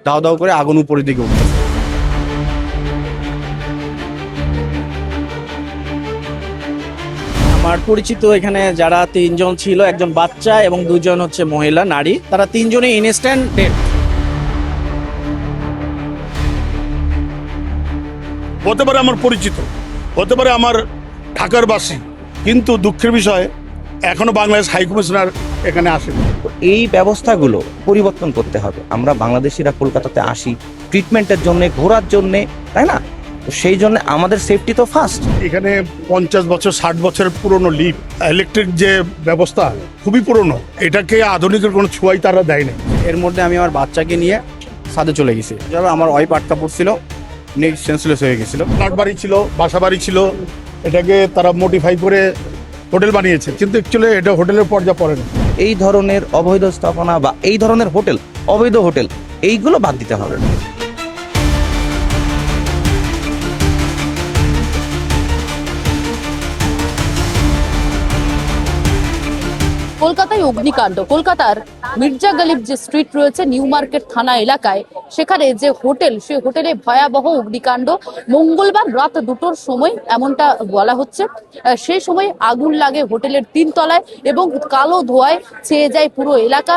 দাও দাও করে আগুন উপরের দিকে উঠতেছে। আমার পরিচিত এখানে যারা তিনজন ছিল, একজন বাচ্চা এবং দুজন হচ্ছে মহিলা নারী, তারা তিনজনই ইনস্ট্যান্ট ডেড। হতে পারে আমার পরিচিত, হতে পারে আমার ঢাকার বাসী, কিন্তু দুঃখের বিষয় এখনো বাংলাদেশ হাই কমিশনার এখানে আসেনি। এই ব্যবস্থাগুলো পরিবর্তন করতে হবে। আমরা বাংলাদেশিরা কলকাতাতে আসি ট্রিটমেন্টের জন্য, ঘোরার জন্য, তাই না? তো সেই জন্য আমাদের সেফটি তো ফার্স্ট। এখানে 50 বছর 60 বছরের পুরনো লিফট, ইলেকট্রিক যে ব্যবস্থা খুবই পুরনো, এটাকে আধুনিকের কোনো ছোঁয়াই তারা দেয় না। এর মধ্যে আমি আমার বাচ্চাকে নিয়ে ছাদে চলে গেছি, যারা আমার ওয়াইফ আটকা পড়ছিল, সেন্সলেস হয়ে গেছিল। ফ্ল্যাট বাড়ি ছিল, বাসা বাড়ি ছিল, এটাকে তারা মডিফাই করে হোটেল বানিয়েছে, কিন্তু অ্যাকচুয়ালি এটা হোটেলের পর্যায়ে পড়ে না। এই ধরনের অবৈধ স্থাপনা বা এই ধরনের হোটেল, অবৈধ হোটেল, এইগুলো বাদ দিতে হবে। কলকাতায় অগ্নিকাণ্ড। কলকাতার মির্জা গালিব যে স্ট্রিট রয়েছে নিউ মার্কেট থানা এলাকায়, সেখানে যে হোটেল, সেই হোটেলে ভয়াবহ অগ্নিকাণ্ড। মঙ্গলবার রাত 2টোর সময় এমনটা বলা হচ্ছে। সেই সময় আগুন লাগে হোটেলের 3 তলায় এবং কালো ধোঁয়ায় ছেয়ে যায় পুরো এলাকা।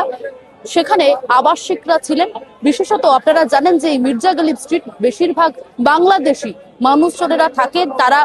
সেখানে আবাসিকরা ছিলেন। বিশেষত আপনারা জানেন যে এই মির্জা গালিব স্ট্রিট বেশিরভাগ বাংলাদেশি মানুষজনেরা থাকেন। তারা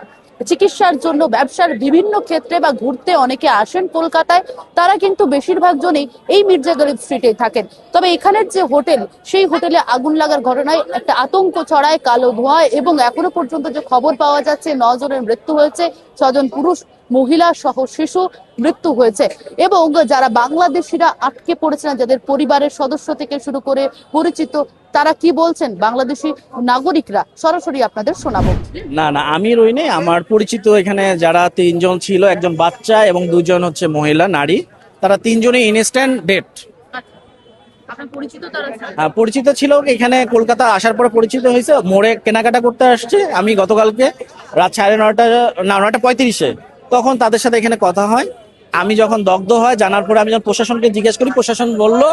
চিকিৎসার জন্য, ব্যবসার বিভিন্ন ক্ষেত্রে বা ঘুরতে অনেকে আসেন কলকাতায়। তারা কিন্তু বেশিরভাগ জনই এই মির্জা গালিব স্ট্রিটে থাকেন। তবে এখানের যে হোটেল, সেই হোটেলে আগুন লাগার ঘটনায় একটা আতঙ্ক ছড়ায়, কালো ধোঁয়ায়, এবং এখনো পর্যন্ত যে খবর পাওয়া যাচ্ছে 9 জনের মৃত্যু হয়েছে, 6 জন পুরুষ, মহিলা সহ শিশু মৃত্যু হয়েছে। এবং যারা বাংলাদেশিরা আটকে পড়েছেন, যাদের পরিবারের সদস্য থেকে শুরু করে পরিচিত, তারা কি বলছেন বাংলাদেশি নাগরিকরা, সরাসরি আপনাদের শোনাবো। না না, আমি রই নাই। আমার পরিচিত এখানে যারা তিনজন ছিল, একজন বাচ্চা এবং দুজন হচ্ছে মহিলা নারী, তারা তিনজনই ইনস্ট্যান্ট ডেড। পরিচিত ছিল, এখানে কলকাতা আসার পরে পরিচিত হয়েছে, মোড়ে কেনাকাটা করতে আসছে। আমি গতকালকে রাত 9:35 তখন তাদের সাথে এখানে কথা হয়। আমি যখন দগ্ধ হয় জানার পরে আমি যখন প্রশাসনকে জিজ্ঞেস করি, প্রশাসন বলল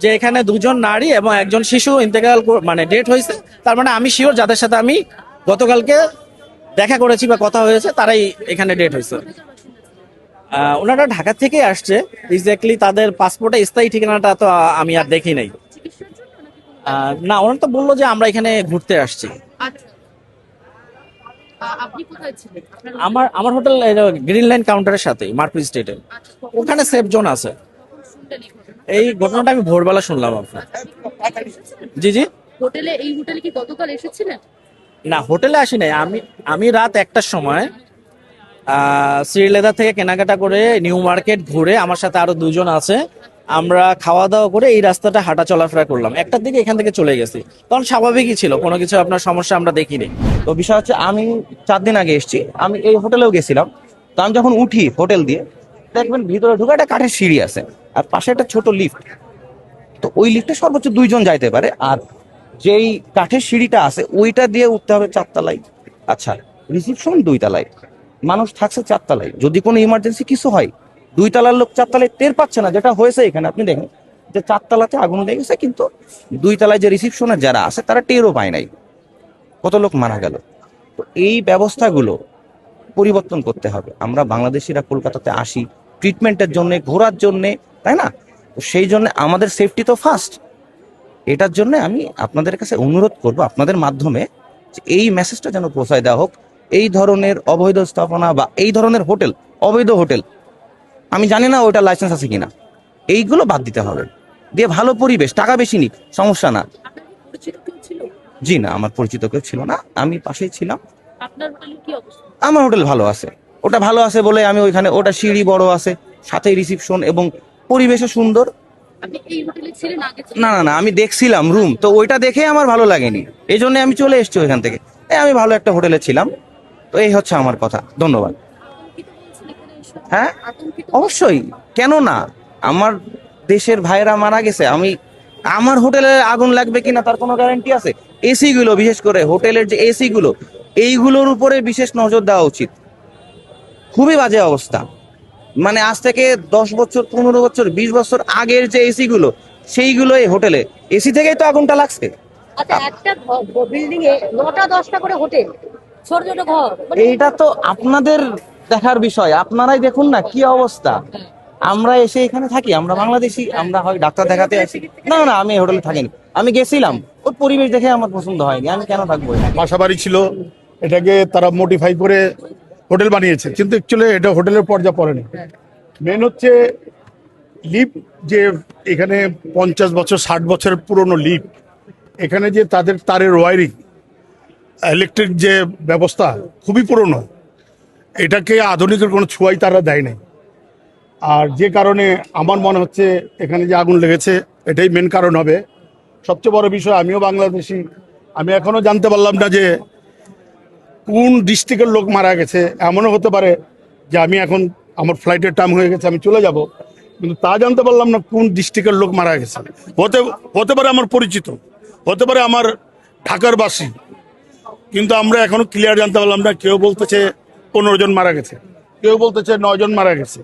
যে এখানে 2 জন নারী এবং 1 জন শিশু ইন্তেকাল মানে ডেট হয়েছে। তার মানে আমি শিওর যাদের সাথে আমি গতকালকে দেখা করেছি বা কথা হয়েছে তারাই এখানে ডেট হয়েছে। ওনারা ঢাকা থেকে আসছে। এক্স্যাক্টলি তাদের পাসপোর্টে স্থায়ী ঠিকানাটা তো আমি আর দেখি নাই। না, ওনারা তো বললো যে আমরা এখানে ঘুরতে আসছি। আমার হোটেল গ্রিন লাইন কাউন্টারের সাথে মার্কুই স্ট্রিটে, ওখানে সেফ জোন আছে। এই ঘটনাটা আমি ভোরবেলা শুনলাম আপনার। জি জি। এই হোটেলে কি গতকাল এসেছিলেন? না, হোটেলে আসি নাই। আমি রাত 1টার সময় শ্রীলেদার থেকে কেনাকাটা করে নিউ মার্কেট ঘুরে, আমার সাথে আরো 2 জন আছে, আমরা খাওয়া দাওয়া করে এই রাস্তাটা হাঁটা চলাফেরা করলাম। 1টার দিকে এখান থেকে চলে গেছি, তখন স্বাভাবিকই ছিল, কোনো কিছু আপনার সমস্যা আমরা দেখিনি। তো বিষয় হচ্ছে, আমি 4 দিন আগে এসেছি, আমি এই হোটেলেও গেছিলাম। তো আমি যখন উঠি হোটেল দিয়ে, দেখবেন ভিতরে ঢুকে একটা কাঠের সিঁড়ি আছে আর পাশে একটা ছোট লিফট। তো ওই লিফটে সর্বোচ্চ 2 জন যাইতে পারে, আর যেই কাঠের সিঁড়িটা আছে ওইটা দিয়ে উঠতে হবে 4 তলায়। আচ্ছা, রিসিপশন 2 তলায়, মানুষ থাকছে 4 তলায়। যদি কোনো ইমার্জেন্সি কিছু হয়, 2 তলার লোক 4 তলায় টের পাচ্ছে না। যেটা হয়েছে এখানে আপনি দেখেন যে 4 তলাতে আগুন লেগেছে, কিন্তু 2 তলায় যে রিসিপশনের যারা আছে তারা টেরও পায় নাই। কত লোক মারা গেল। তো এই ব্যবস্থাগুলো পরিবর্তন করতে হবে। আমরা বাংলাদেশিরা কলকাতাতে আসি ট্রিটমেন্টের জন্য, ঘোরার জন্য, তাই না? তো সেই জন্য আমাদের সেফটি তো ফার্স্ট। এটার জন্য আমি আপনাদের কাছে অনুরোধ করব, আপনাদের মাধ্যমে, যে এই মেসেজটা যেন পৌঁছায় দেওয়া হোক। এই ধরনের অবৈধ স্থাপনা বা এই ধরনের হোটেল, অবৈধ হোটেল, আমি জানি না ওইটা লাইসেন্স আছে কিনা, এইগুলো বাদ দিতে হবে। দিয়ে ভালো পরিবেশ, টাকা বেশি নিক, সমস্যা না। জি না, আমার পরিচিত কেউ ছিল না, আমি পাশেই ছিলাম। আমার হোটেল ভালো আছে, ওটা ভালো আছে বলে আমি ওইখানে, ওটা সিঁড়ি বড় আছে, সাথে রিসিপশন এবং পরিবেশও সুন্দর। না না না, আমি দেখছিলাম রুম, তো ওইটা দেখে আমার ভালো লাগেনি, এই জন্য আমি চলে এসেছি ওইখান থেকে। আমি ভালো একটা হোটেলে ছিলাম। তো এই হচ্ছে আমার কথা। ধন্যবাদ। হ্যাঁ, অবশ্যই, কেন না? আমার দেশের ভাইরা মারা গেছে, আমার হোটেলে আগুন লাগবে কিনা তার কোনো গ্যারান্টি আছে? এসি গুলো, বিশেষ করে হোটেলের যে এসি গুলো, এইগুলোর উপরে বিশেষ নজর দেওয়া উচিত। খুবই বাজে অবস্থা। মানে আজ থেকে 10 বছর, 15 বছর, 20 বছর আগের যে এসি গুলো, সেইগুলো এই হোটেলে, এসি থেকেই তো আগুনটা লাগছে। আচ্ছা, একটা বিল্ডিং এ 9টা 10টা করে হোটেল, ছোট ছোট ঘর, মানে এইটা তো আপনাদের দেখার বিষয়, আপনারাই দেখুন না কি অবস্থা। আমরা এসে এখানে থাকি, আমরা বাংলাদেশি, আমরা হয় ডাক্তার দেখাতে আসি। না না, আমি হোটেলে থাকিনি, আমি গেছিলাম, ওর পরিবেশ দেখে আমার পছন্দ হয়নি, আমি কেন থাকবো এখানে? বাসা বাড়ি ছিল, এটাকে তারা মডিফাই করে হোটেল বানিয়েছে, কিন্তু অ্যাকচুয়ালি এটা হোটেলের পর্যায়ে পড়েনি। মেন হচ্ছে লিফট, যে এখানে 50 বছর 60 বছরের পুরনো লিফট, এখানে যে তাদের তারের ওয়ারিং, ইলেকট্রিক যে ব্যবস্থা খুবই পুরনো, এটাকে আধুনিকের কোনো ছোঁয়াই তারা দেয় নাই। আর যে কারণে আমার মনে হচ্ছে এখানে যে আগুন লেগেছে এটাই মেন কারণ হবে। সবচেয়ে বড় বিষয়, আমিও বাংলাদেশি, আমি এখনো জানতে পারলাম না যে কোন ডিস্ট্রিক্টের লোক মারা গেছে। এমনও হতে পারে যে আমি এখন আমার ফ্লাইটের টাইম হয়ে গেছে, আমি চলে যাব, কিন্তু তা জানতে পারলাম না কোন ডিস্ট্রিক্টের লোক মারা গেছে। হতে পারে আমার পরিচিত, হতে পারে আমার ঢাকার বাসী, কিন্তু আমরা এখনো ক্লিয়ার জানতে পারলাম না। কেউ বলতেছে 15 জন মারা গেছে, কেউ বলতেছে 9 জন মারা গেছে,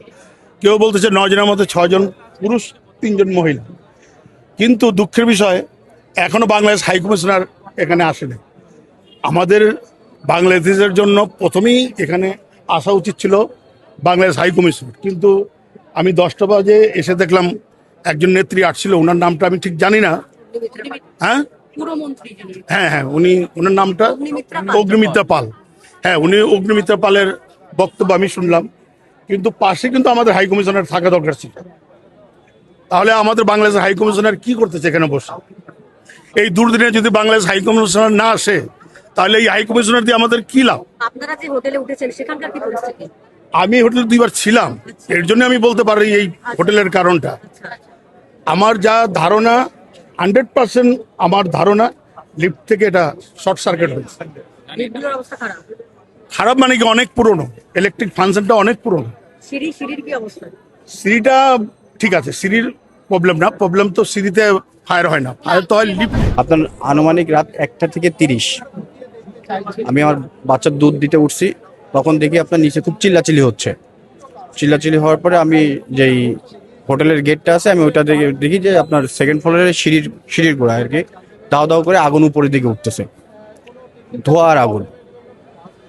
কেউ বলতেছে 9 জনের মধ্যে 6 জন পুরুষ 3 জন মহিলা। কিন্তু দুঃখের বিষয়, এখনো বাংলাদেশ হাই কমিশনার এখানে আসেনি। আমাদের বাংলাদেশের জন্য প্রথমেই এখানে আসা উচিত ছিল বাংলাদেশ হাই কমিশনার, কিন্তু আমি 10টা বাজে এসে দেখলাম একজন নেত্রী আসছিল, ওনার নামটা আমি ঠিক জানি না। হ্যাঁ হ্যাঁ হ্যাঁ, ওনার নামটা অগ্নিমিত্রা পাল। হ্যাঁ, উনি অগ্নিমিত্রা পালের বক্তব্য আমি শুনলাম, কিন্তু পাশে কিন্তু আমাদের হাই কমিশনার থাকা দরকার ছিল। তাহলে আমাদের বাংলাদেশের হাই কমিশনার কি করতেছে এখানে বসে? এই দুর্দিনে যদি বাংলাদেশ হাই কমিশনার না আসে, তাহলে এই হাই কমিশনার দিয়ে আমাদের কি লাভ? আপনারা যে হোটেলে উঠেছেন সেখানকার কি পরিস্থিতি? আমি হোটেলে 2বার ছিলাম, এর জন্য আমি বলতে পারি এই হোটেলের কারণটা। আমার যা ধারণা, 100% আমার ধারণা, লিফট থেকে এটা শর্ট সার্কিট হয়েছে। লিফটগুলোর অবস্থা খারাপ, খারাপ মানে কি, অনেক পুরনো, ইলেকট্রিক ফাংশনটা অনেক পুরনো। সিঁড়ির কি অবস্থা? সিঁড়িটা ঠিক আছে, সিঁড়ির প্রবলেম না, প্রবলেম তো সিঁড়িতে ফায়ার হয় না, ফায়ার তো হয় লিফট। আপনার আনুমানিক রাত 1টা থেকে 30 আমি আমার বাচ্চার দুধ দিতে উঠছি, তখন দেখি আপনার নিচে খুব চিল্লাচিল্লি হচ্ছে। চিল্লাচিল্লি হওয়ার পরে আমি যেই হোটেলের গেটটা আছে, আমি ওইটা দেখি যে আপনার সেকেন্ড ফ্লোরের সিঁড়ির গোড়ায় আর কি দাও দাও করে আগুন উপরের দিকে উঠতেছে, ধোঁয়া আর আগুন।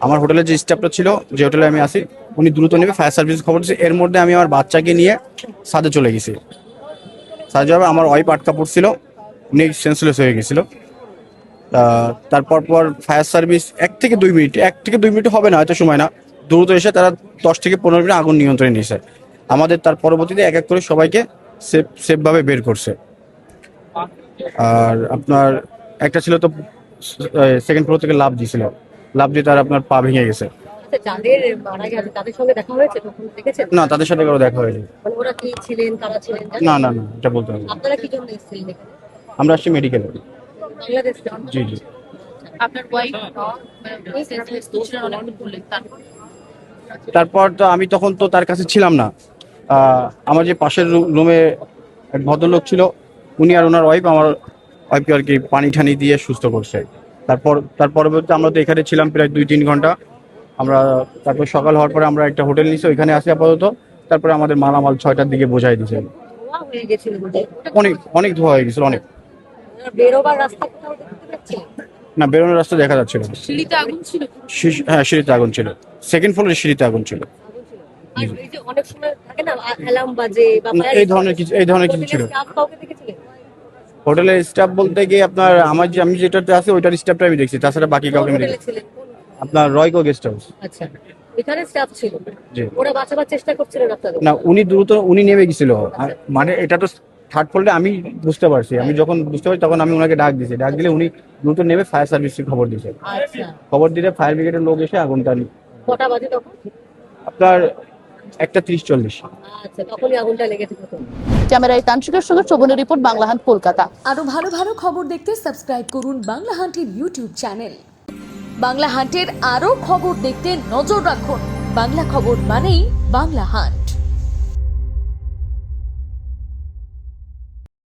আমার হোটেলের যে স্টাফটা ছিল, যে হোটেলে আমি আসি, উনি দ্রুত নেবে ফায়ার সার্ভিস খবর দিচ্ছে। এর মধ্যে আমি আমার বাচ্চাকে নিয়ে ছাদে চলে গেছি। ছাদে যাওয়ার আমার ওয়াইফ আটকা পড়ছিল, উনি সেন্সলেস হয়ে গেছিল। তারপর ফায়ার সার্ভিস 1 থেকে 2 মিনিট হবে না, হয়তো সময় না, দ্রুত এসে তারা 10 থেকে 15 মিনিট আগুন নিয়ন্ত্রণে নিয়েছে। আমাদের তার পরবর্তীতে এক এক করে সবাইকে সেফভাবে বের করছে। আর আপনার একটা ছিল তো সেকেন্ড ফ্লোর থেকে লাফ দিয়ে তার আপনার পা ভেঙে গেছে। আচ্ছা, যাদের মারা গেছে তাদের সঙ্গে দেখা হয়েছে, তখন দেখেছেন? না, তাদের সাথে কারো দেখা হয়নি। মানে ওরা কি ছিলেন, কারা ছিলেন জানেন? না, এটা বলতে হবে না। আপনারা কি জন্য এসেছিলেন এখানে? আমরা আসছি মেডিকেলে। বাংলাদেশ থেকে? জি জি। আপনার ওয়াইফ অনেক বললেন, তারপর তো আমি তখন তো তার কাছে ছিলাম না। আমার যে পাশের রুমে এক ভদ্রলোক ছিল, উনি আর ওনার ওয়াইফ আমার ওয়াইফকে আর কি পানি ঠানি দিয়ে সুস্থ করছে। তার পরবর্তীতে আমরা তো এখানে ছিলাম প্রায় 2-3 ঘন্টা। তারপর সকাল হওয়ার পরে আমরা একটা হোটেল নিয়েছি, ওইখানে আসি আপাতত। তারপরে আমাদের মালামাল 6টার দিকে বোঝাই দিয়েছে। ধোঁয়া হয়ে গেছিল বোধহয়। অনেক ধোয়া হয়ে গেছিল, অনেক। বেরোবার রাস্তা কোথাও দেখতে পাচ্ছিলেন? না, বেরোনোর রাস্তা দেখা যাচ্ছিল না। সিঁড়িতে আগুন ছিল। হ্যাঁ, সিঁড়িতে আগুন ছিল, সেকেন্ড ফ্লোরের সিঁড়িতে আগুন ছিল। আর এই যে অনেক সময় থাকে না অ্যালার্ম বাজে বা এই ধরনের কিছু ছিল। স্টাফ কাউকে দেখেছিলেন? হোটেলের স্টাফ বলতে গিয়ে আপনার আমি যেটাতে আছি ওইটার স্টাফটা আমি দেখছি, তাছাড়া বাকি কাউকে আমি হোটেলে দেখি। ছিলেন? আপনার রয়কো গেস্ট হাউস। আচ্ছা, এখানে স্টাফ ছিল, জি। ওরা বাঁচাবার চেষ্টা করছিলেন আপনাদের? না, উনি নেমে গেছিল। মানে এটা তো থার্ড ফ্লোরে, আমি বুঝতে পারছি। আমি যখন বুঝতে পারছি তখন আমি ওনাকে ডাক দিলে উনি দ্রুত নেমে ফায়ার সার্ভিসকে খবর দিয়েছে। আচ্ছা, খবর দিলে ফায়ার ব্রিগেডের লোক এসে আগুনটা কটা বাজে তখন? আপনার 1:30-40। আচ্ছা, তখনই আগুনটা লেগেছে প্রথম। ক্যামেরায় তান্ত্রিকের সঙ্গে শোভনের রিপোর্ট, বাংলাহান, কলকাতা। আরো ভালো ভালো খবর দেখতে সাবস্ক্রাইব করুন বাংলা হান্টের ইউটিউব চ্যানেল। বাংলা হান্টের আরো খবর দেখতে নজর রাখুন। বাংলা খবর মানেই বাংলা হান্ট।